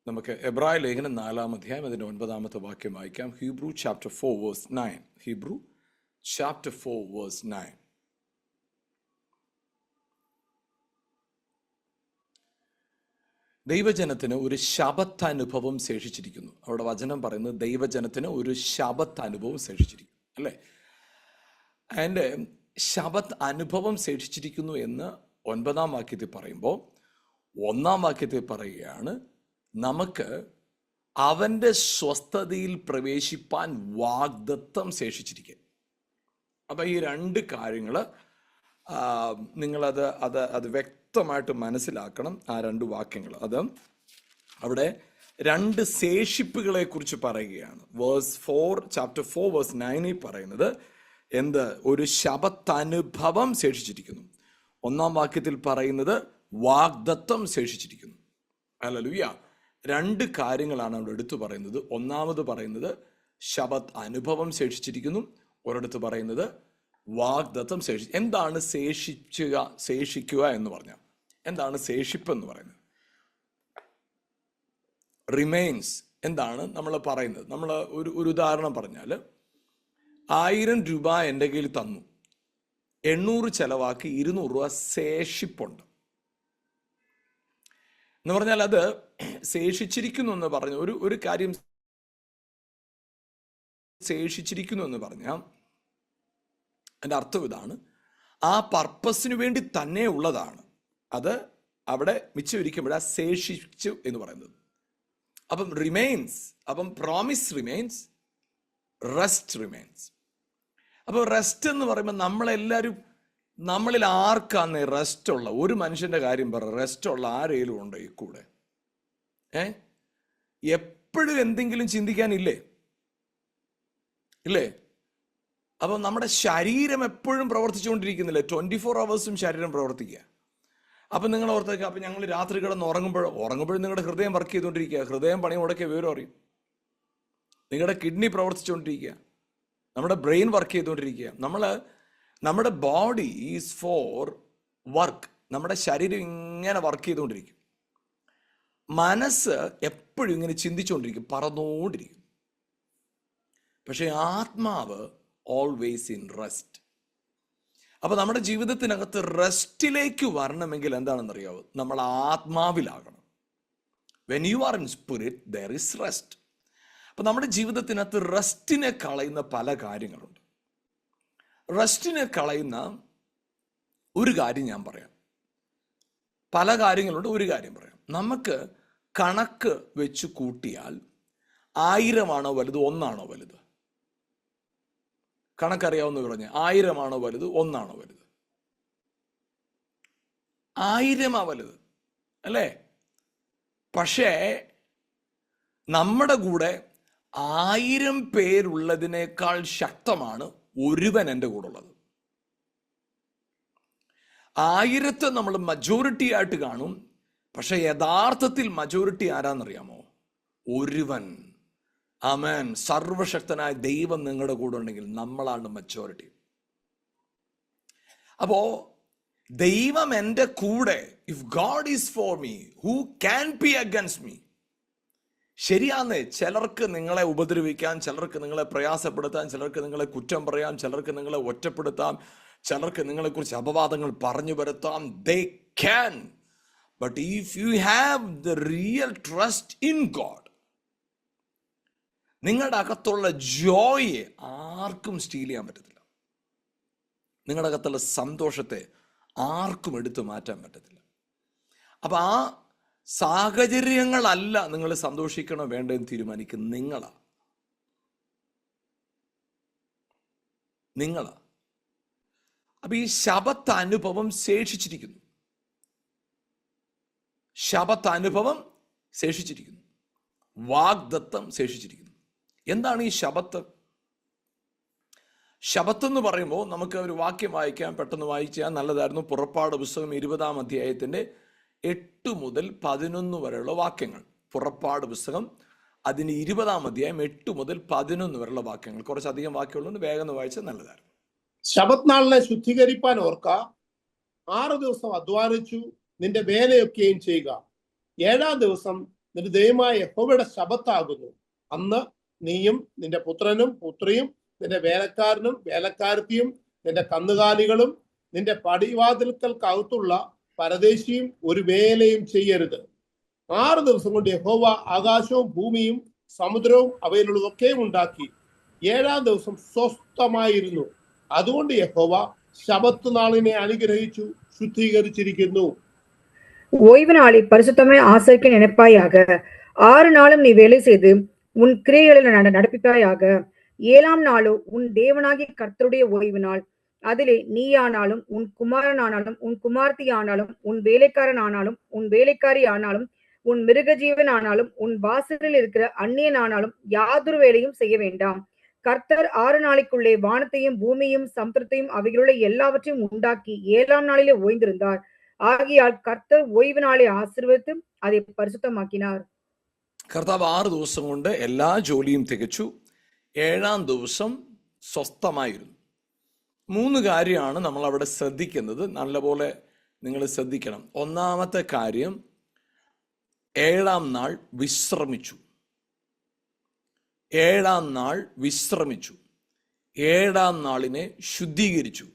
നമുക്ക് എബ്രായ ലേഖനം 4-ാം അധ്യായം അതിൻ്റെ 9-ാമത്തെ വാക്യം വായിക്കാം. Hebrew chapter 4 verse 9. Hebrew chapter 4 verse 9. ദൈവജനത്തിന് ഒരു ശബത്തനുഭവം ശേഷിച്ചിരിക്കുന്നു. അവിടെ വചനം പറയുന്നത് ദൈവജനത്തിന് ഒരു ശബത്തനുഭവം ശേഷിച്ചിരിക്കുന്നു, അല്ലേ? അതിൻ്റെ ശബത്ത് അനുഭവം ശേഷിച്ചിരിക്കുന്നു എന്ന് 9-ാം വാക്യത്തിൽ പറയുമ്പോൾ 1-ാം വാക്യത്തിൽ പറയുകയാണ്, നമുക്ക് അവൻ്റെ സ്വസ്ഥതയിൽ പ്രവേശിപ്പാൻ വാഗ്ദത്തം ശേഷിച്ചിരിക്കുക. അപ്പം ഈ രണ്ട് കാര്യങ്ങൾ നിങ്ങളത് അത് വ്യക്തമായിട്ട് മനസ്സിലാക്കണം. ആ രണ്ട് വാക്യങ്ങൾ അത് അവിടെ രണ്ട് ശേഷിപ്പുകളെ കുറിച്ച് പറയുകയാണ്. വേഴ്സ് 4 ചാപ്റ്റർ 4 വേഴ്സ് 9 പറയുന്നത് എന്ത്? ഒരു ശബത്തനുഭവം ശേഷിച്ചിരിക്കുന്നു. 1-ാം വാക്യത്തിൽ പറയുന്നത് വാഗ്ദത്തം ശേഷിച്ചിരിക്കുന്നു. ഹല്ലേലൂയ. രണ്ട് കാര്യങ്ങളാണ് അവിടെ എടുത്തു പറയുന്നത്. ഒന്നാമത് പറയുന്നത് ശബത്ത് അനുഭവം ശേഷിച്ചിരിക്കുന്നു, ഒരിടത്ത് പറയുന്നത് വാഗ്ദത്തം എന്താണ് ശേഷിക്കുക എന്ന് പറഞ്ഞാൽ എന്താണ് ശേഷിപ്പ് എന്ന് പറയുന്നത്? റിമെയിൻസ് എന്താണ് നമ്മൾ പറയുന്നത്? നമ്മൾ ഒരു ഉദാഹരണം പറഞ്ഞാൽ 1000 രൂപ എൻ്റെ കയ്യിൽ തന്നു, 800 ചെലവാക്കി 200 രൂപ ശേഷിപ്പുണ്ട് എന്ന് പറഞ്ഞാൽ അത് ശേഷിച്ചിരിക്കുന്നു എന്ന് പറഞ്ഞു. ഒരു കാര്യം ശേഷിച്ചിരിക്കുന്നു എന്ന് പറഞ്ഞാൽ എൻ്റെ അർത്ഥം ഇതാണ്, ആ പർപ്പസിന് വേണ്ടി തന്നെ ഉള്ളതാണ്. അത് അവിടെ മിച്ചമിരിക്കുമ്പോഴാണ് ശേഷിച്ചു എന്ന് പറയുന്നത്. അപ്പം റിമെയിൻസ്, അപ്പം പ്രോമിസ് റിമെയിൻസ്, റെസ്റ്റ് റിമെയിൻസ്. അപ്പോൾ റെസ്റ്റ് എന്ന് പറയുമ്പോൾ നമ്മളിൽ ആർക്കാന്ന് റെസ്റ്റ് ഉള്ള? ഒരു മനുഷ്യന്റെ കാര്യം പറ, റെസ്റ്റ് ഉള്ള ആരെങ്കിലും ഉണ്ടോ ഈ കൂടെ? എപ്പോഴും എന്തെങ്കിലും ചിന്തിക്കാനില്ലേ? ഇല്ലേ? അപ്പം നമ്മുടെ ശരീരം എപ്പോഴും പ്രവർത്തിച്ചുകൊണ്ടിരിക്കുന്നില്ലേ? 24 hours ശരീരം പ്രവർത്തിക്കുക. അപ്പം നിങ്ങൾ ഓർത്തേക്കുക, അപ്പം ഞങ്ങൾ രാത്രി കിടന്ന് ഉറങ്ങുമ്പോഴും നിങ്ങളുടെ ഹൃദയം വർക്ക് ചെയ്തുകൊണ്ടിരിക്കുക. ഹൃദയം പണി മുടക്കിയ വിവരം അറിയും. നിങ്ങളുടെ കിഡ്നി പ്രവർത്തിച്ചുകൊണ്ടിരിക്കുക, നമ്മുടെ ബ്രെയിൻ വർക്ക് ചെയ്തുകൊണ്ടിരിക്കുക. നമ്മുടെ ബോഡി ഈസ് ഫോർ വർക്ക്. നമ്മുടെ ശരീരം ഇങ്ങനെ വർക്ക് ചെയ്തുകൊണ്ടിരിക്കും. മനസ്സ് എപ്പോഴും ഇങ്ങനെ ചിന്തിച്ചുകൊണ്ടിരിക്കും, പറന്നുകൊണ്ടിരിക്കും. പക്ഷെ ആത്മാവ് ഓൾവേസ് ഇൻ റെസ്റ്റ്. അപ്പൊ നമ്മുടെ ജീവിതത്തിനകത്ത് റെസ്റ്റിലേക്ക് വരണമെങ്കിൽ എന്താണെന്നറിയാവോ? നമ്മൾ ആത്മാവിലാകണം. When you are in spirit there is rest. അപ്പൊ നമ്മുടെ ജീവിതത്തിനകത്ത് റെസ്റ്റിനെ കളയുന്ന പല കാര്യങ്ങളുണ്ട്. റെസ്റ്റിനെ കളയുന്ന ഒരു കാര്യം ഞാൻ പറയാം. പല കാര്യങ്ങളുണ്ട്, ഒരു കാര്യം പറയാം. നമുക്ക് കണക്ക് വെച്ച് കൂട്ടിയാൽ 1000 വലുത്, 1 വലുത്? കണക്കറിയാവുന്ന പറഞ്ഞ 1000 വലുത്, 1 വലുത്? 1000 വലുത്, അല്ലേ? പക്ഷേ നമ്മുടെ കൂടെ 1000 പേരുള്ളതിനേക്കാൾ ശക്തമാണ് ഒരുവൻ എൻ്റെ കൂടെ ഉള്ളത്. 1000 നമ്മൾ മജോറിറ്റി ആയിട്ട് കാണും, പക്ഷെ യഥാർത്ഥത്തിൽ മജോറിറ്റി ആരാന്നറിയാമോ? ഒരുവൻ. ആമേൻ. സർവശക്തനായ ദൈവം നിങ്ങളുടെ കൂടെ ഉണ്ടെങ്കിൽ നമ്മളാണ് മജോറിറ്റി. അപ്പോ ദൈവം എൻ്റെ കൂടെ, if God is for me who can be against me? ശരിയാന്നേ, ചിലർക്ക് നിങ്ങളെ ഉപദ്രവിക്കാൻ, ചിലർക്ക് നിങ്ങളെ പ്രയാസപ്പെടുത്താൻ, ചിലർക്ക് നിങ്ങളെ കുറ്റം പറയാം, ചിലർക്ക് നിങ്ങളെ ഒറ്റപ്പെടുത്താം, ചിലർക്ക് നിങ്ങളെക്കുറിച്ച് അപവാദങ്ങൾ പറഞ്ഞു വരുത്താം. They can. But if you have the real trust in God, നിങ്ങളുടെ അകത്തുള്ള ജോയെ ആർക്കും സ്റ്റീൽ ചെയ്യാൻ പറ്റത്തില്ല. നിങ്ങളുടെ അകത്തുള്ള സന്തോഷത്തെ ആർക്കും എടുത്തു മാറ്റാൻ പറ്റത്തില്ല. അപ്പൊ ആ സാഹചര്യങ്ങളല്ല നിങ്ങൾ സന്തോഷിക്കണോ വേണ്ടെന്ന് തീരുമാനിക്കും നിങ്ങളാ. അപ്പൊ ഈ ശബത്ത് അനുഭവം ശേഷിച്ചിരിക്കുന്നു. ശബത്ത് അനുഭവം ശേഷിച്ചിരിക്കുന്നു. വാഗ്ദത്തം ശേഷിച്ചിരിക്കുന്നു. എന്താണ് ഈ ശബത്ത്? ശബത്ത് എന്ന് പറയുമ്പോൾ നമുക്ക് ഒരു വാക്യം വായിക്കാം, പെട്ടെന്ന് വായിച്ചാൽ നല്ലതായിരുന്നു. പുറപ്പാട് പുസ്തകം 20-ാം അധ്യായത്തിന്റെ 8 മുതൽ 11 വരെയുള്ള വാക്യങ്ങൾ. പുറപ്പാട് പുസ്തകം അതിന് 20-ാം അധ്യായം 8 മുതൽ 11 വരെയുള്ള വാക്യങ്ങൾ. കുറച്ചധികം വാക്യമുള്ളൂ, വേഗം വായിച്ചാൽ നല്ലതായിരുന്നു. ശബത്ത് നാളിനെ ശുദ്ധീകരിപ്പാൻ ഓർക്ക. 6 ദിവസം അധ്വാനിച്ചു നിന്റെ വേലയൊക്കെയും ചെയ്യുക. 7-ാം ദിവസം നിന്റെ ദൈവമായ യഹോവയുടെ ശബത്താകുന്നു. അന്ന് നീയും നിന്റെ പുത്രനും പുത്രിയും നിന്റെ വേലക്കാരനും വേലക്കാരത്തിയും നിന്റെ കന്നുകാലികളും നിന്റെ പടിവാതിൽക്കൽക്കകത്തുള്ള പരദേശിയും ഒരു വേലയും ചെയ്യരുത്. 6 ദിവസം കൊണ്ട് യഹോവ ആകാശവും ഭൂമിയും സമുദ്രവും അവയിലുള്ളതൊക്കെയും ഉണ്ടാക്കി. 7-ാം ദിവസം സ്വസ്ഥമായിരുന്നു. അതുകൊണ്ട് യഹോവ ശബത്ത് നാളിനെ അനുഗ്രഹിച്ചു ശുദ്ധീകരിച്ചിരിക്കുന്നു. ஓய்வு நாளை பரிசுத்தமாய் ஆசரிக்க நினைப்பாயாக. 6 நாளும் நீ வேலை செய்து உன் கிரியைகளை நடப்பிப்பாயாக. 7ஆம் நாளோ உன் தேவனாகிய கர்த்தருடைய ஓய்வு நாள். அதிலே நீயானாலும் உன் குமாரனானாலும் உன் குமார்த்தி ஆனாலும் உன் வேலைக்காரன் ஆனாலும் உன் வேலைக்காரி ஆனாலும் உன் மிருக ஜீவன் ஆனாலும் உன் வாசலில் இருக்கிற அந்நியன் ஆனாலும் யாதொரு வேலையும் செய்ய வேண்டாம். கர்த்தர் 6 நாளைக்குள்ளே வானத்தையும் பூமியையும் சமுத்திரத்தையும் அவைகளுள்ள எல்லாவற்றையும் உண்டாக்கி 7ஆம் நாளிலே ஓய்ந்திருந்தார். ആകയാൽ കർത്തർ ഓയ്വ് നാളെ ആശീർവദിച്ച് அதை പരിശുദ്ധമാക്കിനാർ. കർത്താവ് 6 ദിവസം കൊണ്ട് എല്ലാ ജോലിയും തികച്ചു. 7ആം ദിവസം സ്വസ്ഥമായിരുന്നു. 3 കാര്യമാണ് നമ്മൾ അവിടെ ശ്രദ്ധിക്കുന്നത്. നല്ലപോലെ നിങ്ങൾ ശ്രദ്ധിക്കണം. ഒന്നാമത്തെ കാര്യം, 7ആം നാൾ വിശ്രമിച്ചു. 7ആം നാൾ വിശ്രമിച്ചു. 7ആം നാളിനെ ശുദ്ധീകരിച്ചു.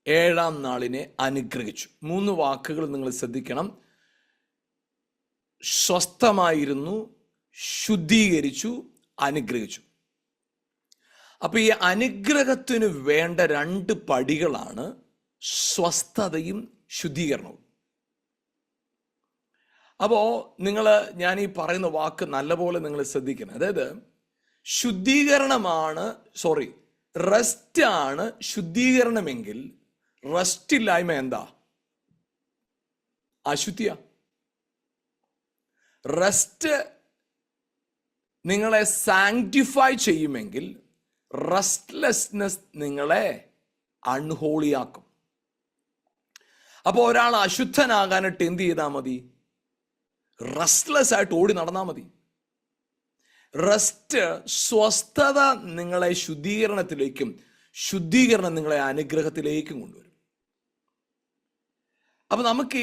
7ആം നാളിനെ അനുഗ്രഹിച്ചു. 3 വാക്കുകൾ നിങ്ങൾ ശ്രദ്ധിക്കണം. സ്വസ്ഥമായിരുന്നു, ശുദ്ധീകരിച്ചു, അനുഗ്രഹിച്ചു. അപ്പൊ ഈ അനുഗ്രഹത്തിന് വേണ്ട 2 പടികളാണ് സ്വസ്ഥതയും ശുദ്ധീകരണവും. അപ്പോ ഞാൻ ഈ പറയുന്ന വാക്ക് നല്ലപോലെ നിങ്ങൾ ശ്രദ്ധിക്കണം. അതായത് റെസ്റ്റ് ആണ് ശുദ്ധീകരണമെങ്കിൽ റെസ്റ്റ് ഇല്ലായ്മ എന്താ? അശുദ്ധിയ. റെസ്റ്റ് നിങ്ങളെ സാങ്ക്ടിഫൈ ചെയ്യുമെങ്കിൽ റെസ്റ്റ്ലെസ്നെസ് നിങ്ങളെ അൺഹോളിയാക്കും. അപ്പോൾ ഒരാൾ അശുദ്ധനാകാനായിട്ട് എന്ത് ചെയ്താൽ മതി? റെസ്റ്റ്ലെസ് ആയിട്ട് ഓടി നടന്നാൽ മതി. റെസ്റ്റ്, സ്വസ്ഥത നിങ്ങളെ ശുദ്ധീകരണത്തിലേക്കും ശുദ്ധീകരണം നിങ്ങളെ അനുഗ്രഹത്തിലേക്കും കൊണ്ടുവരും. അപ്പൊ നമുക്ക്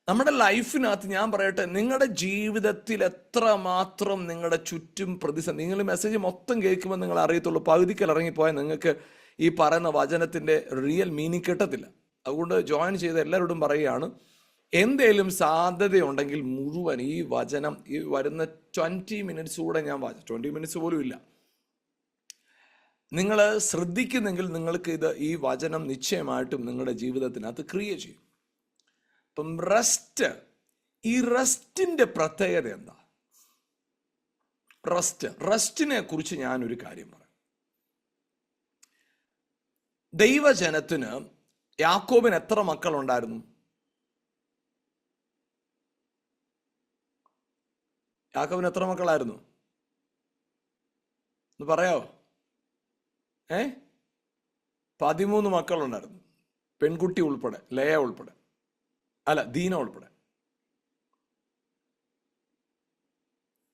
നമ്മുടെ ലൈഫിനകത്ത് ഞാൻ പറയട്ടെ, നിങ്ങളുടെ ജീവിതത്തിൽ എത്രമാത്രം നിങ്ങളുടെ ചുറ്റും പ്രതിസന്ധി, നിങ്ങൾ മെസ്സേജ് മൊത്തം കേൾക്കുമ്പോൾ നിങ്ങൾ അറിയത്തുള്ളൂ. പകുതിക്കൽ ഇറങ്ങിപ്പോയാൽ നിങ്ങൾക്ക് ഈ പറയുന്ന വചനത്തിന്റെ റിയൽ മീനിങ് കിട്ടത്തില്ല. അതുകൊണ്ട് ജോയിൻ ചെയ്ത എല്ലാവരോടും പറയുകയാണ്, എന്തേലും സാധ്യതയുണ്ടെങ്കിൽ മുഴുവൻ ഈ വചനം ഈ വരുന്ന 20 മിനിറ്റ്സ് കൂടെ ഞാൻ 20 മിനിറ്റ്സ് പോലും ഇല്ല, നിങ്ങൾ ശ്രദ്ധിക്കുന്നെങ്കിൽ നിങ്ങൾക്ക് ഈ വചനം നിശ്ചയമായിട്ടും നിങ്ങളുടെ ജീവിതത്തിനകത്ത് ക്രിയ ചെയ്യും. അപ്പം ഈ റെസ്റ്റിന്റെ പ്രത്യേകത എന്താ? റെസ്റ്റിനെ കുറിച്ച് ഞാനൊരു കാര്യം പറയാം. ദൈവജനത്തിന് യാക്കോബിന് എത്ര മക്കളുണ്ടായിരുന്നു? യാക്കോബിന് എത്ര മക്കളായിരുന്നു? ഒന്ന് പറയാവോ? 13 മക്കളുണ്ടായിരുന്നു, പെൺകുട്ടി ഉൾപ്പെടെ, ലേയ ഉൾപ്പെടെ, ദീന ഉൾപ്പെടെ.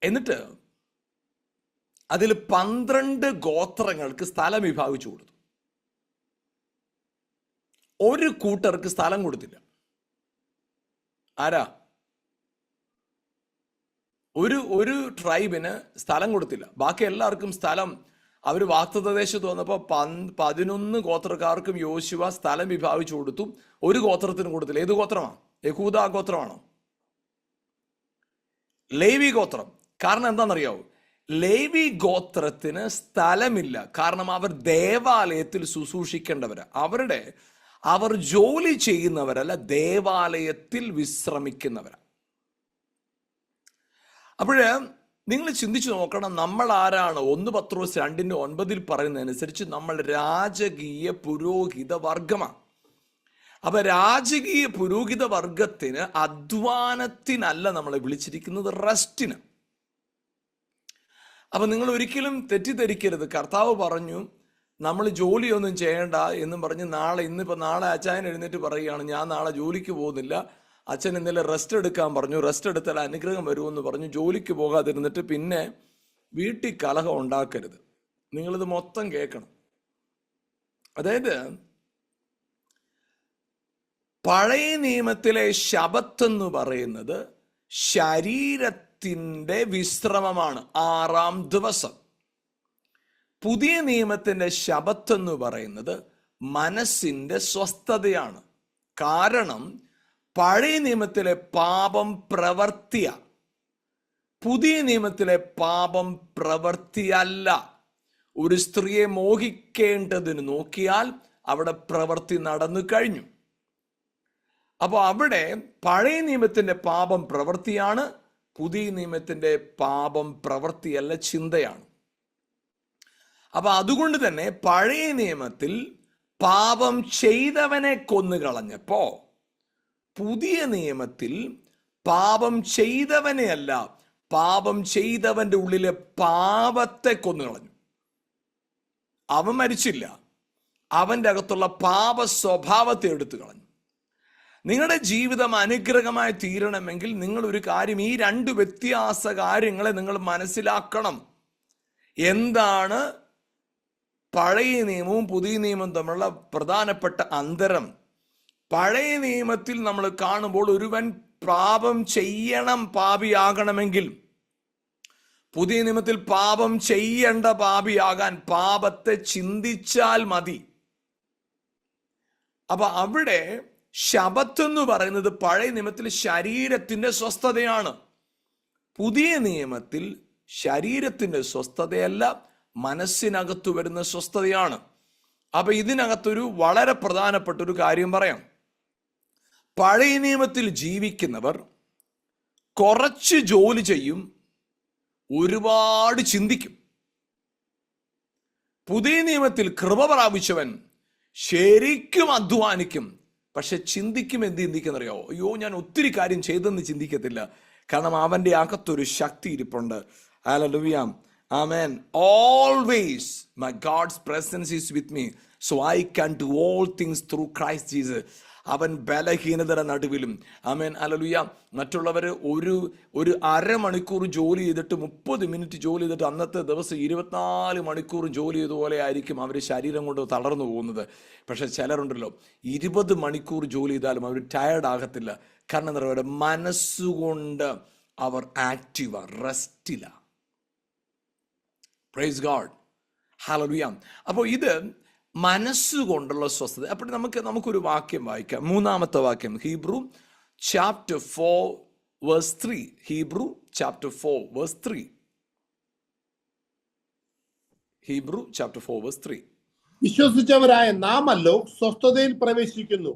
എന്നിട്ട് അതിൽ 12 ഗോത്രങ്ങൾക്ക് സ്ഥലം വിഭാഗിച്ചു കൊടുത്തു. ഒരു കൂട്ടർക്ക് സ്ഥലം കൊടുത്തില്ല. ആരാ? ഒരു ട്രൈബിന് സ്ഥലം കൊടുത്തില്ല. ബാക്കി എല്ലാവർക്കും സ്ഥലം. അവർ വാഗ്ദത്തദേശത്ത് വന്നപ്പോൾ 11 ഗോത്രക്കാർക്കും യോശുവ സ്ഥലം വിഭാഗിച്ചു കൊടുത്തു. ഒരു ഗോത്രത്തിന് കൊടുത്തില്ല. ഏത് ഗോത്രമാണ്? യഹൂദ ഗോത്രമാണോ? ലേവി ഗോത്രം. കാരണം എന്താണെന്നറിയാവോ? ലേവി ഗോത്രത്തിന് സ്ഥലമില്ല. കാരണം അവർ ദേവാലയത്തിൽ ശുശ്രൂഷിക്കേണ്ടവരാ. അവർ ജോലി ചെയ്യുന്നവരല്ല, ദേവാലയത്തിൽ വിശ്രമിക്കുന്നവരാ. അപ്പോഴ് നിങ്ങൾ ചിന്തിച്ചു നോക്കണം, നമ്മൾ ആരാണ്? 1 പത്രോസ് 2:9 പറയുന്നതനുസരിച്ച് നമ്മൾ രാജകീയ പുരോഹിത വർഗമാണ്. അപ്പൊ രാജകീയ പുരോഹിത വർഗത്തിന് അധ്വാനത്തിനല്ല നമ്മളെ വിളിച്ചിരിക്കുന്നത്, റെസ്റ്റിന്. അപ്പൊ നിങ്ങൾ ഒരിക്കലും തെറ്റിദ്ധരിക്കരുത്. കർത്താവ് പറഞ്ഞു നമ്മൾ ജോലിയൊന്നും ചെയ്യേണ്ട എന്നും പറഞ്ഞ് നാളെ അച്ചായൻ എഴുന്നേറ്റ് പറയുകയാണ്, ഞാൻ നാളെ ജോലിക്ക് പോകുന്നില്ല, അച്ഛൻ ഇന്നലെ റെസ്റ്റ് എടുക്കാൻ പറഞ്ഞു, റെസ്റ്റ് എടുത്താൽ അനുഗ്രഹം വരുമെന്ന് പറഞ്ഞു. ജോലിക്ക് പോകാതിരുന്നിട്ട് പിന്നെ വീട്ടിൽ കലഹം ഉണ്ടാക്കരുത്. നിങ്ങളിത് മൊത്തം കേൾക്കണം. അതായത് പഴയ നിയമത്തിലെ ശബത്ത് എന്ന് പറയുന്നത് ശരീരത്തിന്റെ വിശ്രമമാണ് 6-ാം ദിവസം. പുതിയ നിയമത്തിന്റെ ശബത്ത് എന്ന് പറയുന്നത് മനസ്സിന്റെ സ്വസ്ഥതയാണ്. കാരണം പഴയ നിയമത്തിലെ പാപം പ്രവൃത്തിയ, പുതിയ നിയമത്തിലെ പാപം പ്രവൃത്തിയല്ല. ഒരു സ്ത്രീയെ മോഹിക്കേണ്ടതിന് നോക്കിയാൽ അവിടെ പ്രവൃത്തി നടന്നു കഴിഞ്ഞു. അപ്പോൾ അവിടെ പഴയ നിയമത്തിന്റെ പാപം പ്രവൃത്തിയാണ്, പുതിയ നിയമത്തിന്റെ പാപം പ്രവൃത്തിയല്ല, ചിന്തയാണ്. അപ്പൊ അതുകൊണ്ട് തന്നെ പഴയ നിയമത്തിൽ പാപം ചെയ്തവനെ കൊന്നുകളഞ്ഞപ്പോ പുതിയ നിയമത്തിൽ പാപം ചെയ്തവനെയല്ല, പാപം ചെയ്തവന്റെ ഉള്ളിലെ പാപത്തെ കൊന്നുകളഞ്ഞു. അവൻ മരിച്ചില്ല, അവന്റെ അകത്തുള്ള പാപ സ്വഭാവത്തെ എടുത്തു കളഞ്ഞു. നിങ്ങളുടെ ജീവിതം അനുഗ്രഹമായി തീരണമെങ്കിൽ നിങ്ങൾ ഒരു കാര്യം, ഈ 2 വ്യത്യാസ കാര്യങ്ങളെ നിങ്ങൾ മനസ്സിലാക്കണം. എന്താണ് പഴയ നിയമവും പുതിയ നിയമവും തമ്മിലുള്ള പ്രധാനപ്പെട്ട അന്തരം? പഴയ നിയമത്തിൽ നമ്മൾ കാണുമ്പോൾ ഒരുവൻ പാപം ചെയ്യണം പാപിയാകണമെങ്കിൽ, പുതിയ നിയമത്തിൽ പാപം ചെയ്യേണ്ട പാപിയാകാൻ പാപത്തെ ചിന്തിച്ചാൽ മതി. അപ്പൊ അവിടെ ശബത്ത് എന്ന് പറയുന്നത് പഴയ നിയമത്തിൽ ശരീരത്തിന്റെ സ്വസ്ഥതയാണ്. പുതിയ നിയമത്തിൽ ശരീരത്തിന്റെ സ്വസ്ഥതയല്ല, മനസ്സിനകത്തു വരുന്ന സ്വസ്ഥതയാണ്. അപ്പൊ ഇതിനകത്തൊരു വളരെ പ്രധാനപ്പെട്ട ഒരു കാര്യം പറയാം. പഴയ നിയമത്തിൽ ജീവിക്കുന്നവർ കുറച്ച് ജോലി ചെയ്യും, ഒരുപാട് ചിന്തിക്കും. പുതിയ നിയമത്തിൽ കൃപ പ്രാപിച്ചവൻ ശരിക്കും അധ്വാനിക്കും, പക്ഷെ ചിന്തിക്കും. എന്ത് ചിന്തിക്കുന്നറിയോ? അയ്യോ, ഞാൻ ഒത്തിരി കാര്യം ചെയ്തെന്ന് ചിന്തിക്കത്തില്ല. കാരണം അവന്റെ അകത്തൊരു ശക്തി ഇരിപ്പുണ്ട്. Hallelujah, amen. Always my God's presence is with me, so I can do all things through Christ Jesus. അവൻ ബലഹീനതയുടെ നടുവിലും, ആമേൻ, ഹല്ലേലൂയ. മറ്റുള്ളവർ ഒരു അരമണിക്കൂർ ജോലി ചെയ്തിട്ട് 30 മിനിറ്റ് ജോലി ചെയ്തിട്ട് അന്നത്തെ ദിവസം 24 മണിക്കൂർ ജോലി ചെയ്തതുപോലെ ആയിരിക്കും അവർ ശരീരം കൊണ്ട് തളർന്നു പോകുന്നത്. പക്ഷെ ചിലരുണ്ടല്ലോ 20 മണിക്കൂർ ജോലി ചെയ്താലും അവർ ടയർഡ് ആകത്തില്ല. കാരണം എന്താ പറയുക, മനസ്സുകൊണ്ട് അവർ ആക്റ്റീവാ, റെസ്റ്റില്ല. Praise God, hallelujah. അപ്പോൾ ഇത് മനസ്സുകൊണ്ടുള്ള സ്വസ്ഥത. അപ്പോൾ നമുക്കൊരു വാക്യം വായിക്കാം. 3-ാമത്തെ വാക്യം, Hebrew chapter 4 verse 3. Hebrew chapter 4 verse 3. Hebrew chapter 4 verse 3. വിശ്വസിച്ചവരായ നാമല്ലോ സ്വസ്ഥതയിൽ പ്രവേശിക്കുന്നു.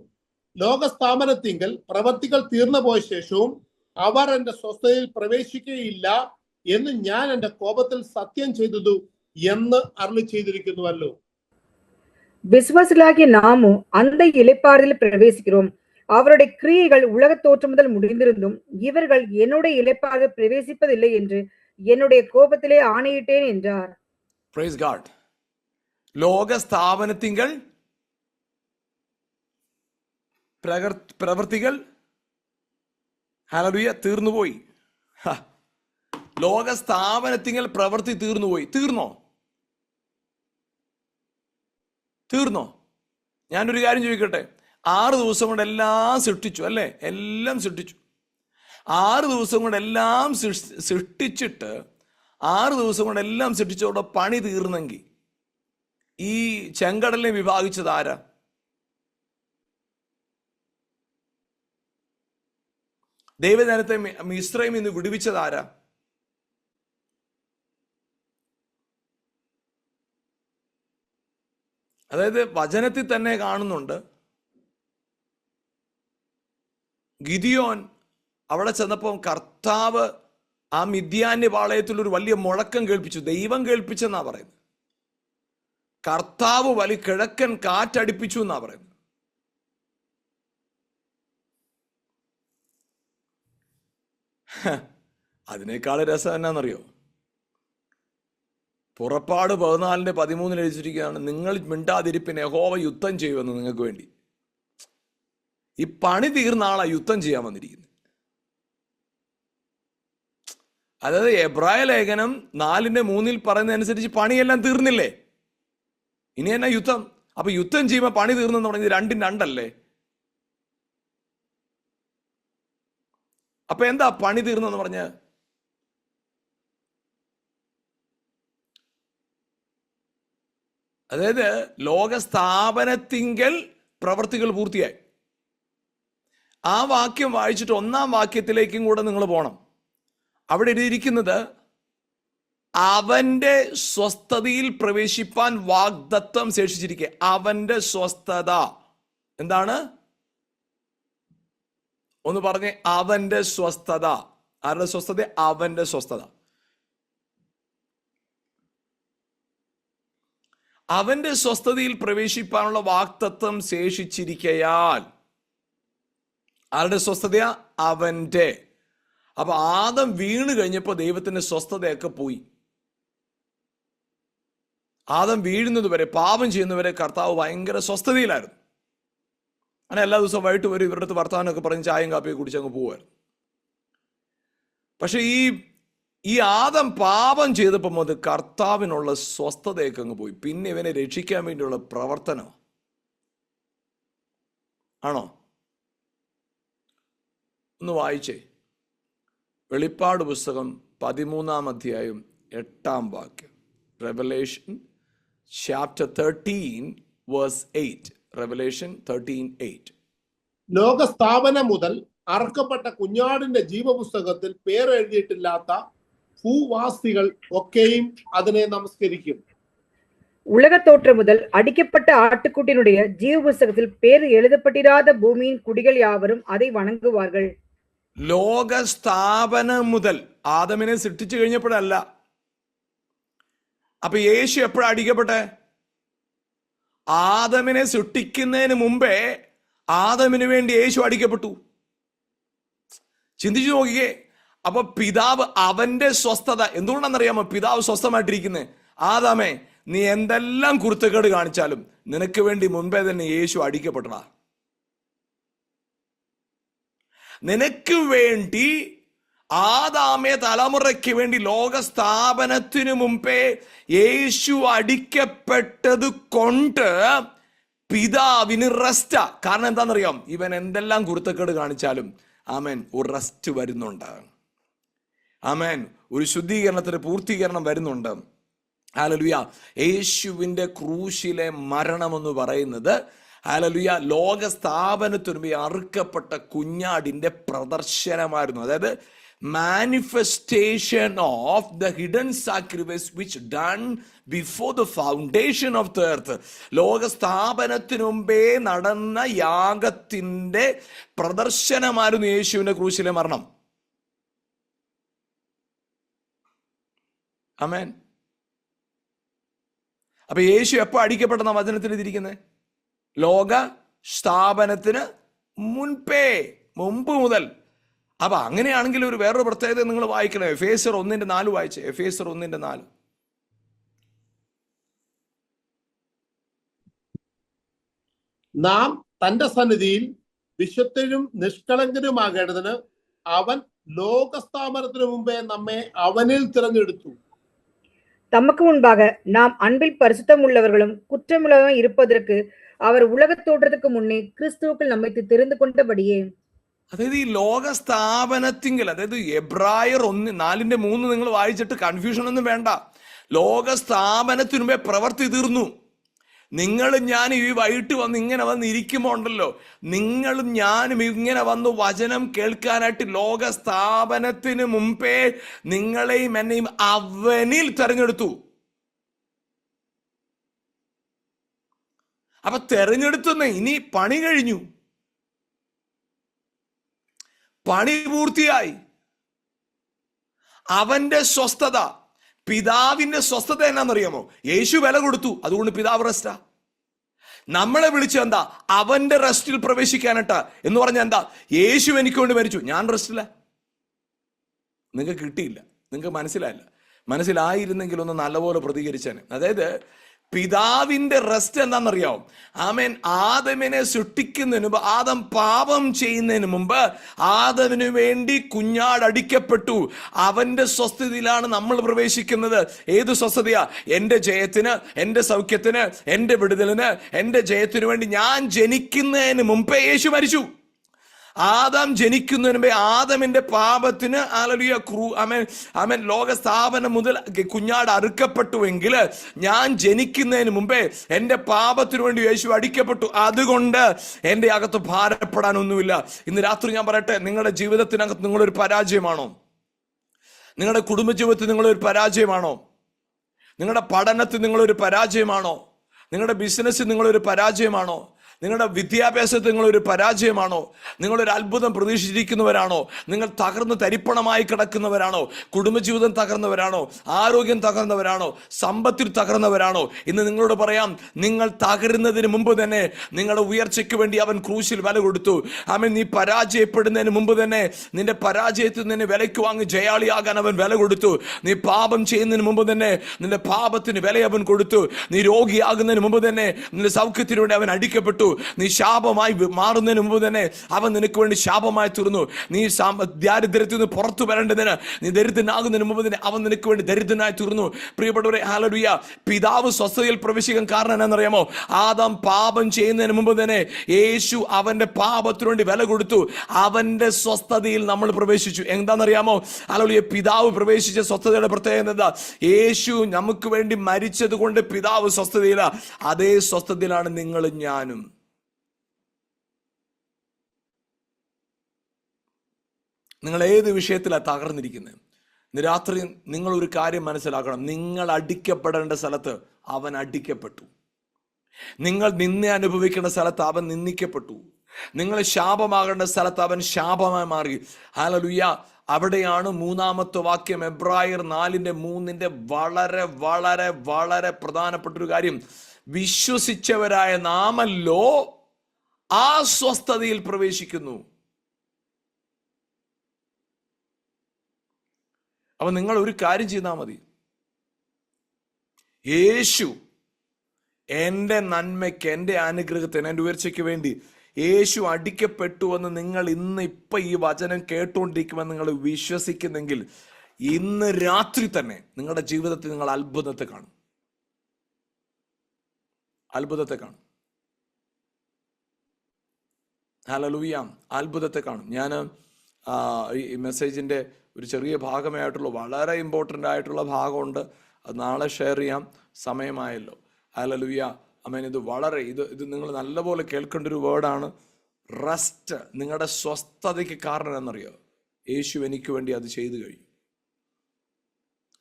ലോകസ്ഥാപനത്തിങ്കൽ പ്രവർത്തികൾ തീർന്നു പോയ ശേഷവും അവർ എന്റെ സ്വസ്ഥതയിൽ പ്രവേശിക്കുകയില്ല എന്ന് ഞാൻ എന്റെ കോപത്തിൽ സത്യം ചെയ്തതു എന്ന് അരുളി ചെയ്തിരിക്കുന്നുവല്ലോ. விசுவாசிகளாகிய நாமும் அந்த இளைப்பாறுதலில் பிரவேசிக்கிறோம். அவருடைய கிரியைகள் உலக தோற்றம் முதல் முடிந்திருந்தும் இவர்கள் என்னுடைய இளைப்பாறுதல் பிரவேசிப்பதில்லை என்று என்னுடைய கோபத்திலே ஆணையிட்டேன் என்றார். Praise God. ലോക സ്ഥാപനത്തിങ്കൽ പ്രവൃത്തികൾ, ഹല്ലേലൂയ, തീർന്നുപോയി. ലോക സ്ഥാപനത്തിങ്കൽ പ്രവൃത്തി തീർന്നുപോയി. തീർന്നോ? ഞാനൊരു കാര്യം ചോദിക്കട്ടെ. 6 ദിവസം കൊണ്ട് എല്ലാം സൃഷ്ടിച്ചു, അല്ലേ? എല്ലാം സൃഷ്ടിച്ചു. 6 ദിവസം കൊണ്ട് എല്ലാം സൃഷ്ടിച്ചിട്ട് 6 ദിവസം കൊണ്ട് എല്ലാം സൃഷ്ടിച്ചോടെ പണി തീർന്നെങ്കിൽ ഈ ചെങ്കടലിനെ വിഭാഗിച്ചത് ആരാ? ദൈവജനത്തെ മിസ്രൈമിൽ നിന്ന് വിടുവിച്ചത് ആരാ? അതായത് വചനത്തിൽ തന്നെ കാണുന്നുണ്ട്, ഗിദിയോൻ അവിടെ ചെന്നപ്പോൾ കർത്താവ് ആ മിദ്യാന്യ പാളയത്തിൽ ഒരു വലിയ മുഴക്കം കേൾപ്പിച്ചു. ദൈവം കേൾപ്പിച്ചെന്നാ പറയുന്നത്. കർത്താവ് വലിയ കിഴക്കൻ കാറ്റടിപ്പിച്ചു എന്നാ പറയുന്നത്. അതിനേക്കാൾ രസം എന്നാന്നറിയോ? പുറപ്പാട് 14:13 എഴുതിയിരിക്കുകയാണ്, നിങ്ങൾ മിണ്ടാതിരിപ്പിന് യഹോവ യുദ്ധം ചെയ്യുമെന്ന് നിങ്ങൾക്ക് വേണ്ടി. ഈ പണി തീർന്ന ആളാ യുദ്ധം ചെയ്യാൻ വന്നിരിക്കുന്നത്. അതായത് എബ്രായ ലേഖനം 4:3 പറയുന്നതനുസരിച്ച് പണിയെല്ലാം തീർന്നില്ലേ? ഇനി എന്നാ യുദ്ധം? അപ്പൊ യുദ്ധം ചെയ്യുമ്പോൾ പണി തീർന്നെന്ന് പറഞ്ഞത് 2 2 അപ്പൊ എന്താ പണി തീർന്നെന്ന് പറഞ്ഞ? അതായത് ലോകസ്ഥാപനത്തിങ്കൽ പ്രവർത്തികൾ പൂർത്തിയായി. ആ വാക്യം വായിച്ചിട്ട് 1-ാം വാക്യത്തിലേക്കും കൂടെ നിങ്ങൾ പോകണം. അവിടെ എഴുതിയിരിക്കുന്നത് അവന്റെ സ്വസ്ഥതയിൽ പ്രവേശിപ്പാൻ വാഗ്ദത്തം ശേഷിച്ചിരിക്കെ. അവന്റെ സ്വസ്ഥത എന്താണ്? ഒന്ന് പറഞ്ഞേ. അവന്റെ സ്വസ്ഥത. ആരുടെ സ്വസ്ഥത? അവന്റെ സ്വസ്ഥത. അവന്റെ സ്വസ്ഥതയിൽ പ്രവേശിപ്പാനുള്ള വാഗ്ദത്തം ശേഷിച്ചിരിക്കയാൽ. ആരുടെ സ്വസ്ഥതയാ? അവന്റെ. അപ്പൊ ആദം വീണ് കഴിഞ്ഞപ്പോ ദൈവത്തിന്റെ സ്വസ്ഥതയൊക്കെ പോയി. ആദം വീഴുന്നത് വരെ, പാപം ചെയ്യുന്നവരെ കർത്താവ് ഭയങ്കര സ്വസ്ഥതയിലായിരുന്നു. അങ്ങനെ എല്ലാ ദിവസവും വൈകിട്ട് വരും ഇവരുടെ അടുത്ത് വർത്തമാനമൊക്കെ പറഞ്ഞ് ചായയും കാപ്പിയൊക്കെ കുടിച്ച് അങ്ങ് പോവായിരുന്നു. പക്ഷെ ഈ ആദം പാപം ചെയ്തപ്പോൾ മുതൽ കർത്താവിനുള്ള സ്വസ്ഥതയൊക്കെ അങ്ങ് പോയി. പിന്നെ ഇവനെ രക്ഷിക്കാൻ വേണ്ടിയുള്ള പ്രവർത്തനം ആണോ? ഒന്ന് വായിച്ചേ. വെളിപ്പാട് പുസ്തകം 13-ാം അധ്യായം 8-ാം വാക്യം. Revelation chapter 13 verse 8. Revelation 13:8. ലോകസ്ഥാപനം മുതൽ അറക്കപ്പെട്ട കുഞ്ഞാടിന്റെ ജീവപുസ്തകത്തിൽ പേര് എഴുതിയിട്ടില്ലാത്ത ഭൂവാസികൾ ഒക്കെയും അതിനെ നമസ്കരിക്കും. உலகத்தோற்றம் முதல் அடிக்கப்பட்ட ஆட்டுக்குட்டியினுடைய ஜீவ புஸ்தகத்தில் பேர் எழுதப்பட்டிராத பூமியின் குடிகள் யாவரும் அதை வணங்குவார்கள். ലോകസ്ഥാപനം മുതൽ, ആദമിനെ സൃഷ്ടിച്ചു കഴിഞ്ഞപ്പോഴല്ല. അപ്പൊ യേശു എപ്പോഴാണ് അടിക്കപ്പെട്ടെ? ആദമിനെ സൃഷ്ടിക്കുന്നതിന് മുമ്പേ ആദമിന് വേണ്ടി യേശു അടിക്കപ്പെട്ടു. ചിന്തിച്ചു നോക്കിക്കേ. അപ്പൊ പിതാവ് അവന്റെ സ്വസ്ഥത എന്തുകൊണ്ടാണെന്നറിയാമോ? പിതാവ് സ്വസ്ഥമായിട്ടിരിക്കുന്നത്. ആദാമേ, നീ എന്തെല്ലാം കുരുത്തക്കേട് കാണിച്ചാലും നിനക്ക് വേണ്ടി മുൻപേ തന്നെ യേശു അടിക്കപ്പെട്ടടാ. നിനക്ക് വേണ്ടി ആദാമേ തലമുറയ്ക്ക് വേണ്ടി ലോകസ്ഥാപനത്തിനു മുമ്പേ യേശു അടിക്കപ്പെട്ടത് കൊണ്ട് പിതാവിന് റെസ്റ്റാ. കാരണം എന്താണെന്നറിയാം? ഇവൻ എന്തെല്ലാം കുരുത്തക്കേട് കാണിച്ചാലും ആമേൻ ഒരു റെസ്റ്റ് വരുന്നുണ്ട്. ആമേൻ ഒരു ശുദ്ധീകരണത്തിന് പൂർത്തീകരണം വരുന്നുണ്ട്. ഹല്ലേലൂയ. യേശുവിന്റെ ക്രൂശിലെ മരണം എന്ന് പറയുന്നത് ഹല്ലേലൂയ ലോകസ്ഥാപനത്തിനുമ്പേ അറുക്കപ്പെട്ട കുഞ്ഞാടിന്റെ പ്രദർശനമായിരുന്നു. അതായത് manifestation of the hidden sacrifice which done before the foundation of the earth. ലോകസ്ഥാപനത്തിനു മുമ്പേ നടന്ന യാഗത്തിന്റെ പ്രദർശനമായിരുന്നു യേശുവിന്റെ ക്രൂശിലെ മരണം. ആമേൻ. അപ്പൊ യേശു എപ്പോ അടിക്കപ്പെട്ടെന്ന വചനത്തിൽ ഇതിരിക്കുന്നത്? ലോക സ്ഥാപനത്തിന് മുമ്പ് മുതൽ. അപ്പൊ അങ്ങനെയാണെങ്കിൽ ഒരു വേറൊരു പ്രത്യേകത നിങ്ങൾ വായിക്കണം. എഫേസ്യർ 1:4 വായിച്ചേ. എഫേസ്യർ 1:4. നാം തന്റെ സന്നിധിയിൽ വിശുദ്ധരും നിഷ്കളങ്കരുമാകേണ്ടതിന് അവൻ ലോകസ്ഥാപനത്തിനു മുമ്പേ നമ്മെ അവനിൽ തിരഞ്ഞെടുത്തു. தமக்கு முன்பாக நாம் அன்பில் பரிசுத்தம் உள்ளவர்களும் குற்றமுள்ளவரும் இருப்பதற்கு அவர் உலகத் தோற்றத்துக்கு முன்னே கிறிஸ்துவுக்குள் நம்மை தெரிந்து கொண்டபடியே. അതായത് ഈ ലോകസ്ഥാപനത്തിങ്കിൽ, അതായത് എബ്രായർ 1:4-3 നിങ്ങൾ വായിച്ചിട്ട് കൺഫ്യൂഷൻ ഒന്നും വേണ്ട. ലോകസ്ഥാപനത്തിനു മുമ്പേ പ്രവർത്തി തീർന്നു. നിങ്ങളും ഞാനും ഈ വൈകിട്ട് വന്ന് ഇങ്ങനെ വന്ന് ഇരിക്കുമ്പോൾ ഉണ്ടല്ലോ, നിങ്ങളും ഞാനും ഇങ്ങനെ വന്ന് വചനം കേൾക്കാനായിട്ട് ലോകസ്ഥാപനത്തിന് മുമ്പേ നിങ്ങളെയും എന്നെയും അവനിൽ തെരഞ്ഞെടുത്തു. അപ്പൊ തെരഞ്ഞെടുത്തുന്ന ഇനി പണി കഴിഞ്ഞു, പണി പൂർത്തിയായി. അവന്റെ സ്വസ്ഥത, പിതാവിന്റെ സ്വസ്ഥത എന്നാന്നറിയാമോ? യേശു വില കൊടുത്തു, അതുകൊണ്ട് പിതാവ് റെസ്റ്റാ. നമ്മളെ വിളിച്ച എന്താ? അവന്റെ റെസ്റ്റിൽ പ്രവേശിക്കാനട്ടാ. എന്ന് പറഞ്ഞാൽ എന്താ? യേശു എനിക്ക് വേണ്ടി മരിച്ചു, ഞാൻ റെസ്റ്റില്ല. നിങ്ങൾക്ക് കിട്ടിയില്ല, നിങ്ങൾക്ക് മനസ്സിലായില്ല. മനസ്സിലായിരുന്നെങ്കിൽ ഒന്ന് നല്ലപോലെ പ്രതികരിച്ചേനെ. അതായത് പിതാവിന്റെ റെസ്റ്റ് എന്താണെന്നറിയാവും? ആമേൻ. ആദമിനെ സൃഷ്ടിക്കുന്നതിന് മുമ്പ്, ആദം പാപം ചെയ്യുന്നതിന് മുമ്പ് ആദമിന് വേണ്ടി കുഞ്ഞാട് അടിക്കപ്പെട്ടു. അവന്റെ സ്വസ്ഥതയിലാണ് നമ്മൾ പ്രവേശിക്കുന്നത്. ഏത് സ്വസ്ഥതയാ? എന്റെ ജയത്തിന്, എന്റെ സൗഖ്യത്തിന്, എന്റെ വിടുതലിന്, എന്റെ ജയത്തിന് വേണ്ടി ഞാൻ ജനിക്കുന്നതിന് മുമ്പേ യേശു മരിച്ചു. ആദാം ജനിക്കുന്നതിന് മുമ്പേ ആദമിന്റെ പാപത്തിന് ആമേൻ ലോക സ്ഥാപനം മുതൽ കുഞ്ഞാട് അറുക്കപ്പെട്ടുവെങ്കിൽ ഞാൻ ജനിക്കുന്നതിന് മുമ്പേ എന്റെ പാപത്തിനു വേണ്ടി യേശു അടിക്കപ്പെട്ടു. അതുകൊണ്ട് എന്റെ അകത്ത് ഭാരപ്പെടാനൊന്നുമില്ല. ഇന്ന് രാത്രി ഞാൻ പറയട്ടെ, നിങ്ങളുടെ ജീവിതത്തിനകത്ത് നിങ്ങളൊരു പരാജയമാണോ? നിങ്ങളുടെ കുടുംബജീവിതത്തിൽ നിങ്ങളൊരു പരാജയമാണോ? നിങ്ങളുടെ പഠനത്തിൽ നിങ്ങളൊരു പരാജയമാണോ? നിങ്ങളുടെ ബിസിനസ്സിൽ നിങ്ങളൊരു പരാജയമാണോ? നിങ്ങളുടെ വിദ്യാഭ്യാസത്തിൽ നിങ്ങളൊരു പരാജയമാണോ? നിങ്ങളൊരു അത്ഭുതം പ്രതീക്ഷിച്ചിരിക്കുന്നവരാണോ? നിങ്ങൾ തകർന്ന് തരിപ്പണമായി കിടക്കുന്നവരാണോ? കുടുംബജീവിതം തകർന്നവരാണോ? ആരോഗ്യം തകർന്നവരാണോ? സമ്പത്തിൽ തകർന്നവരാണോ? ഇന്ന് നിങ്ങളോട് പറയാം, നിങ്ങൾ തകരുന്നതിന് മുമ്പ് തന്നെ നിങ്ങളുടെ ഉയർച്ചയ്ക്ക് വേണ്ടി അവൻ ക്രൂശിൽ വില കൊടുത്തു. ആമേൻ. നീ പരാജയപ്പെടുന്നതിന് മുമ്പ് തന്നെ നിന്റെ പരാജയത്തിൽ നിന്ന് വിലയ്ക്ക് വാങ്ങി ജയാളിയാകാൻ അവൻ വില കൊടുത്തു. നീ പാപം ചെയ്യുന്നതിന് മുമ്പ് തന്നെ നിന്റെ പാപത്തിന് വില അവൻ കൊടുത്തു. നീ രോഗിയാകുന്നതിന് മുമ്പ് തന്നെ നിന്റെ സൗഖ്യത്തിനു വേണ്ടി അവൻ അടിക്കപ്പെട്ടു. നീ ശാപമായി മാറുന്നതിന് മുമ്പ് തന്നെ അവൻ നിനക്ക് വേണ്ടി ശാപമായി തീർന്നു. നീ ദാരിദ്ര്യത്തിൽ നിന്ന് പുറത്തു വരേണ്ടതിന്, നീ ദരിദ്രനാകുന്നതിന് മുമ്പ് തന്നെ അവൻ നിനക്ക് വേണ്ടി ദരിദ്രനായി തീർന്നു. പ്രിയപ്പെട്ടവരെ, ഹല്ലേലൂയ. പിതാവ് സ്വസ്ഥതയിൽ പ്രവേശിക്കാൻ കാരണം എന്നാണെന്നറിയാമോ? ആദാം പാപം ചെയ്യുന്നതിന് മുമ്പ് തന്നെ യേശു അവന്റെ പാപത്തിനു വേണ്ടി വില കൊടുത്തു. അവന്റെ സ്വസ്ഥതയിൽ നമ്മൾ പ്രവേശിച്ചു. എന്താണെന്നറിയാമോ? ഹല്ലേലൂയ. പിതാവ് പ്രവേശിച്ച സ്വസ്ഥതയുടെ പ്രത്യേകത എന്താ? യേശു നമുക്ക് വേണ്ടി മരിച്ചത് കൊണ്ട് പിതാവ് സ്വസ്ഥതയില്ല. അതേ സ്വസ്ഥതയിലാണ് നിങ്ങളും ഞാനും. നിങ്ങൾ ഏത് വിഷയത്തിലാണ് തകർന്നിരിക്കുന്നത്? ഇന്ന് രാത്രി നിങ്ങൾ ഒരു കാര്യം മനസ്സിലാക്കണം. നിങ്ങൾ അടിക്കപ്പെടേണ്ട സ്ഥലത്ത് അവൻ അടിക്കപ്പെട്ടു. നിങ്ങൾ നിന്ന അനുഭവിക്കേണ്ട സ്ഥലത്ത് അവൻ നിന്ദിക്കപ്പെട്ടു. നിങ്ങൾ ശാപമാകേണ്ട സ്ഥലത്ത് അവൻ ശാപമായി മാറി. ഹല്ലേലൂയ. അവിടെയാണ് മൂന്നാമത്തെ വാക്യം, എബ്രായർ 4:3 വളരെ വളരെ വളരെ പ്രധാനപ്പെട്ടൊരു കാര്യം. വിശ്വസിച്ചവരായ നാമല്ലോ ആ സ്വസ്ഥതയിൽ പ്രവേശിക്കുന്നു. അപ്പൊ നിങ്ങൾ ഒരു കാര്യം ചെയ്താൽ മതി. യേശു എൻ്റെ നന്മയ്ക്ക്, എൻ്റെ അനുഗ്രഹത്തിന്, എൻ്റെ ഉയർച്ചയ്ക്ക് വേണ്ടി യേശു അടിക്കപ്പെട്ടു എന്ന് നിങ്ങൾ ഇപ്പൊ ഈ വചനം കേട്ടുകൊണ്ടിരിക്കുമെന്ന് നിങ്ങൾ വിശ്വസിക്കുന്നെങ്കിൽ ഇന്ന് രാത്രി തന്നെ നിങ്ങളുടെ ജീവിതത്തിൽ നിങ്ങൾ അത്ഭുതത്തെ കാണും. അത്ഭുതത്തെ കാണും. ഹല്ലേലൂയ. അത്ഭുതത്തെ കാണും. ഞാൻ ഈ മെസ്സേജിന്റെ ഒരു ചെറിയ ഭാഗമായിട്ടുള്ള വളരെ ഇമ്പോർട്ടൻ്റ് ആയിട്ടുള്ള ഭാഗമുണ്ട്. അത് നാളെ ഷെയർ ചെയ്യാം, സമയമായല്ലോ. ഹല്ലേലൂയ. ആമേൻ. ഇത് നിങ്ങൾ നല്ലപോലെ കേൾക്കേണ്ട ഒരു വേർഡാണ്. റെസ്റ്റ്. നിങ്ങളുടെ സ്വസ്ഥതയ്ക്ക് കാരണം എന്നറിയോ? യേശു എനിക്ക് വേണ്ടി അത് ചെയ്തു കഴിഞ്ഞു.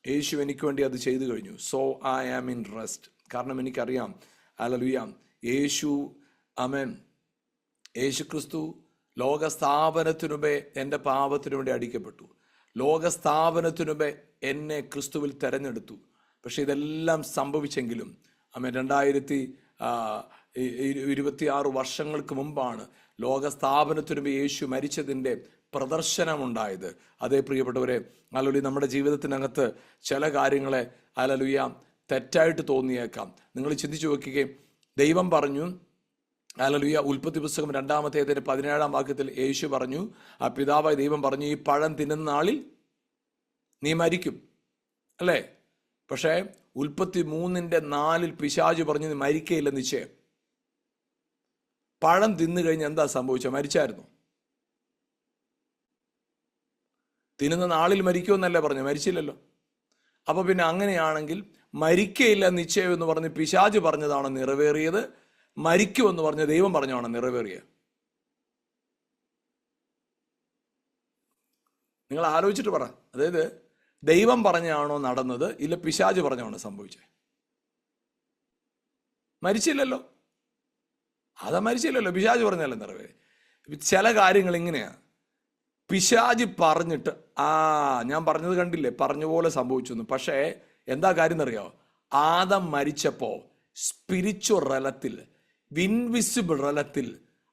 യേശു എനിക്ക് വേണ്ടി അത് ചെയ്തു കഴിഞ്ഞു. So I am in rest. കാരണം എനിക്കറിയാം, ഹല്ലേലൂയ, യേശു, ആമേൻ, യേശു ക്രിസ്തു ലോകസ്ഥാപനത്തിനുമേ എൻ്റെ പാപത്തിനു വേണ്ടി അടിക്കപ്പെട്ടു. ലോകസ്ഥാപനത്തിനുമേ എന്നെ ക്രിസ്തുവിൽ തെരഞ്ഞെടുത്തു. പക്ഷെ ഇതെല്ലാം സംഭവിച്ചെങ്കിലും ആമേൻ 2026 വർഷങ്ങൾക്ക് മുമ്പാണ് ലോകസ്ഥാപനത്തിനുമേ യേശു മരിച്ചതിൻ്റെ പ്രദർശനമുണ്ടായത്. അതേ പ്രിയപ്പെട്ടവരെ, ഹല്ലേലൂയ, നമ്മുടെ ജീവിതത്തിനകത്ത് ചില കാര്യങ്ങളെ ഹല്ലേലൂയ തെറ്റായിട്ട് തോന്നിയേക്കാം. നിങ്ങൾ ചിന്തിച്ചു നോക്കുകയും, ദൈവം പറഞ്ഞു, ഹല്ലേലൂയ, ഉൽപ്പത്തി പുസ്തകം 2-ാം വാക്യത്തിൽ യേശു പറഞ്ഞു, ആ പിതാവായ ദൈവം പറഞ്ഞു, ഈ പഴം തിന്നുന്ന നാളിൽ നീ മരിക്കും, അല്ലേ? പക്ഷേ ഉൽപ്പത്തി 3:4 പിശാച് പറഞ്ഞു, നീ മരിക്കയില്ല നിശ്ചയം. പഴം തിന്നു കഴിഞ്ഞ് എന്താ സംഭവിച്ചത്? മരിച്ചായിരുന്നു. തിന്നുന്ന നാളിൽ മരിക്കുമെന്നല്ലേ പറഞ്ഞു, മരിച്ചില്ലല്ലോ. അപ്പൊ പിന്നെ അങ്ങനെയാണെങ്കിൽ മരിക്കയില്ല നിശ്ചയം എന്ന് പറഞ്ഞ് പിശാച് പറഞ്ഞതാണോ നിറവേറിയത്? മരിക്കുമെന്ന് പറഞ്ഞ ദൈവം പറഞ്ഞാണോ നിറവേറിയ? നിങ്ങൾ ആലോചിച്ചിട്ട് പറ. അതായത് ദൈവം പറഞ്ഞാണോ നടന്നത്, ഇല്ല പിശാച് പറഞ്ഞാണോ സംഭവിച്ചത്? മരിച്ചില്ലല്ലോ. അതാ മരിച്ചില്ലല്ലോ, പിശാച് പറഞ്ഞാലോ നിറവേറി. ചില കാര്യങ്ങൾ ഇങ്ങനെയാ, പിശാച് പറഞ്ഞിട്ട് ഞാൻ പറഞ്ഞത് കണ്ടില്ലേ, പറഞ്ഞ പോലെ സംഭവിച്ചു. പക്ഷേ എന്താ കാര്യം എന്നറിയാമോ? ആദം മരിച്ചപ്പോ സ്പിരിച്വൽ റലത്തിൽ, ഇൻവിസിബിൾ റലത്തിൽ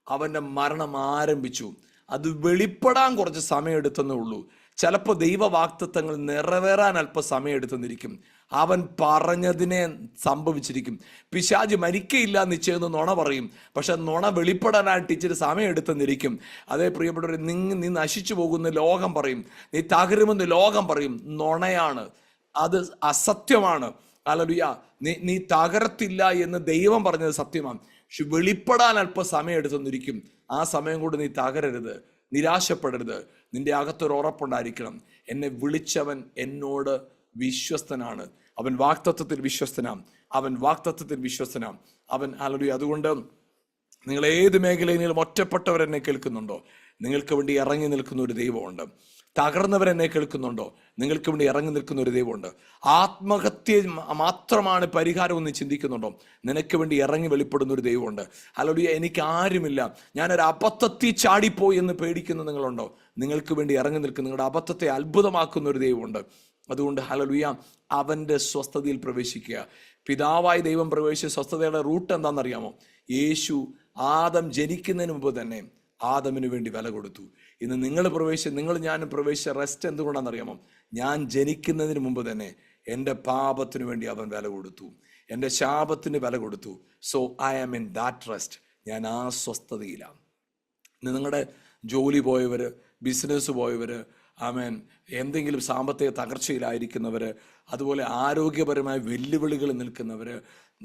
അവന്റെ മരണം ആരംഭിച്ചു. അത് വെളിപ്പെടാൻ കുറച്ച് സമയം എടുത്തെന്നേ ഉള്ളൂ. ചിലപ്പോൾ ദൈവവാക്തത്വങ്ങൾ നിറവേറാൻ അല്പം സമയം എടുത്തെന്നിരിക്കും. അവൻ പറഞ്ഞതിനെ സംഭവിച്ചിരിക്കും. പിശാച് മരിക്കയില്ല നിശ്ചയം നുണ പറയും, പക്ഷെ നുണ വെളിപ്പെടാനായിട്ട് ഇച്ചിരി സമയം എടുത്തെന്നിരിക്കും. അതേ പ്രിയപ്പെട്ടവരെ, നീ നശിച്ചു പോകുന്ന ലോകം പറയും, നീ തകരുമെന്ന് ലോകം പറയും. നുണയാണ്, അത് അസത്യമാണ്. ഹല്ലേലൂയ. നീ തകരത്തില്ല എന്ന് ദൈവം പറഞ്ഞത് സത്യമാണ്. പക്ഷെ വെളിപ്പെടാൻ അല്പം സമയം എടുത്തെന്നിരിക്കും. ആ സമയം കൊണ്ട് നീ തകരരുത്. നിരാശപ്പെടരുത്. നിന്റെ അകത്തൊരു ഉറപ്പുണ്ടായിരിക്കണം, എന്നെ വിളിച്ചവൻ എന്നോട് വിശ്വസ്തനാണ്, അവൻ വാഗ്ദത്തത്തിൽ വിശ്വസ്തനാം, അവൻ വാഗ്ദത്തത്തിൽ വിശ്വസ്തനാം അവൻ. ഹല്ലേലൂയ. അതുകൊണ്ട് നിങ്ങൾ ഏത് മേഖലയിലും ഒറ്റപ്പെട്ടവരെന്നെ കേൾക്കുന്നുണ്ടോ, നിങ്ങൾക്ക് വേണ്ടി ഇറങ്ങി നിൽക്കുന്ന ഒരു ദൈവമുണ്ട്. തകർന്നവരെന്നെ കേൾക്കുന്നുണ്ടോ, നിങ്ങൾക്ക് വേണ്ടി ഇറങ്ങി നിൽക്കുന്ന ഒരു ദൈവമുണ്ട്. ആത്മഹത്യ മാത്രമാണ് പരിഹാരം എന്ന് ചിന്തിക്കുന്നുണ്ടോ, നിനക്ക് വേണ്ടി ഇറങ്ങി വെളിപ്പെടുന്ന ഒരു ദൈവമുണ്ട്. ഹല്ലേലൂയ. എനിക്ക് ആരുമില്ല, ഞാനൊരു അബദ്ധത്തിൽ ചാടിപ്പോയി എന്ന് പേടിക്കുന്ന നിങ്ങളുണ്ടോ, നിങ്ങൾക്ക് വേണ്ടി ഇറങ്ങി നിൽക്കുന്ന, നിങ്ങളുടെ അബദ്ധത്തെ അത്ഭുതമാക്കുന്ന ഒരു ദൈവമുണ്ട്. അതുകൊണ്ട് ഹല്ലേലൂയ, അവൻ്റെ സ്വസ്ഥതയിൽ പ്രവേശിക്കുക. പിതാവായ ദൈവം പ്രവേശിച്ച സ്വസ്ഥതയുടെ റൂട്ട് എന്താണെന്നറിയാമോ? യേശു ആദം ജനിക്കുന്നതിന് മുമ്പ് തന്നെ ആദമിന് വേണ്ടി വില കൊടുത്തു. ഇന്ന് നിങ്ങൾ ഞാനും പ്രവേശിച്ച റെസ്റ്റ് എന്തുകൊണ്ടാണെന്നറിയാമോ? ഞാൻ ജനിക്കുന്നതിന് മുമ്പ് തന്നെ എൻ്റെ പാപത്തിന് വേണ്ടി അവൻ വില കൊടുത്തു, എൻ്റെ ശാപത്തിന് വില കൊടുത്തു. So I am in that rest. ഞാൻ ആ സ്വസ്ഥതയിലാണ്. ഇന്ന് നിങ്ങളുടെ ജോലി പോയവർ, ബിസിനസ് പോയവർ, ആമേൻ, എന്തെങ്കിലും സാമ്പത്തിക തകർച്ചയിലായിരിക്കുന്നവർ, അതുപോലെ ആരോഗ്യപരമായ വെല്ലുവിളികൾ നിൽക്കുന്നവർ,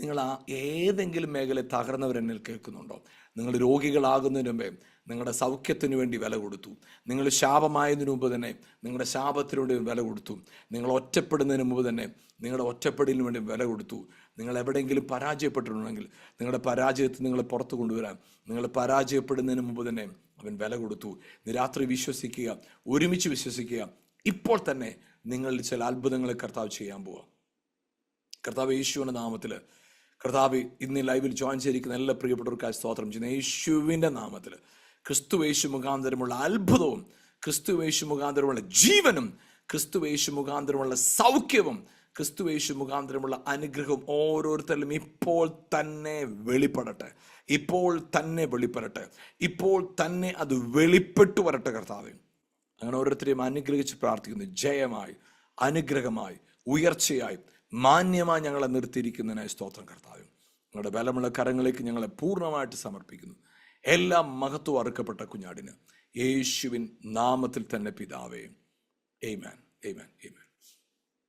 നിങ്ങൾ ഏതെങ്കിലും മേഖല തകർന്നവരെന്നെ കേൾക്കുന്നുണ്ടോ? നിങ്ങൾ രോഗികളാകുന്നതിന് മുമ്പേ നിങ്ങളുടെ സൗഖ്യത്തിന് വേണ്ടി വില കൊടുത്തു. നിങ്ങൾ ശാപമായതിനു മുമ്പ് തന്നെ നിങ്ങളുടെ ശാപത്തിനു വേണ്ടി വില കൊടുത്തു. നിങ്ങൾ ഒറ്റപ്പെടുന്നതിന് മുമ്പ് തന്നെ നിങ്ങളുടെ ഒറ്റപ്പെടലിന് വേണ്ടി വില കൊടുത്തു. നിങ്ങൾ എവിടെയെങ്കിലും പരാജയപ്പെട്ടിട്ടുണ്ടെങ്കിൽ നിങ്ങളുടെ പരാജയത്തിൽ നിങ്ങളെ പുറത്തു കൊണ്ടുവരാൻ, നിങ്ങൾ പരാജയപ്പെടുന്നതിന് മുമ്പ് തന്നെ അവൻ വില കൊടുത്തു. ഇന്ന് രാത്രി വിശ്വസിക്കുക, ഒരുമിച്ച് വിശ്വസിക്കുക. ഇപ്പോൾ തന്നെ നിങ്ങളിൽ ചില അത്ഭുതങ്ങളെ കർത്താവ് ചെയ്യാൻ പോവാം. കർത്താവ് യേശുവിൻ്റെ നാമത്തിൽ, കർത്താവ് ഇന്ന് ലൈവിൽ ജോയിൻ ചെയ്തിരിക്കുന്ന എല്ലാ പ്രിയപ്പെട്ടവർക്കായി സ്തോത്രം ചെയ്യുന്ന യേശുവിൻ്റെ നാമത്തിൽ, ക്രിസ്തു യേശു മുഖാന്തരമുള്ള അത്ഭുതവും, ക്രിസ്തു യേശു മുഖാന്തരമുള്ള ജീവനും, ക്രിസ്തു യേശു മുഖാന്തരമുള്ള സൗഖ്യവും, ക്രിസ്തു യേശു മുഖാന്തരമുള്ള അനുഗ്രഹവും ഓരോരുത്തരിലും ഇപ്പോൾ തന്നെ വെളിപ്പെടട്ടെ. ഇപ്പോൾ തന്നെ വെളിപ്പെടട്ടെ. ഇപ്പോൾ തന്നെ അത് വെളിപ്പെട്ടു വരട്ടെ കർത്താവേ. അങ്ങനെ ഓരോരുത്തരെയും അനുഗ്രഹിച്ച് പ്രാർത്ഥിക്കുന്നു. ജയമായി, അനുഗ്രഹമായി, ഉയർച്ചയായി, മാന്യമായി ഞങ്ങളെ നിർത്തിയിരിക്കുന്നതിനായി സ്തോത്രം കർത്താവേ. ഞങ്ങളുടെ ബലമുള്ള കരങ്ങളിലേക്ക് ഞങ്ങളെ പൂർണ്ണമായിട്ട് സമർപ്പിക്കുന്നു. എല്ലാ മഹത്വം അറുക്കപ്പെട്ട കുഞ്ഞാടിന് യേശുവിൻ നാമത്തിൽ തന്നെ പിതാവേ. ആമേൻ, ആമേൻ, ആമേൻ.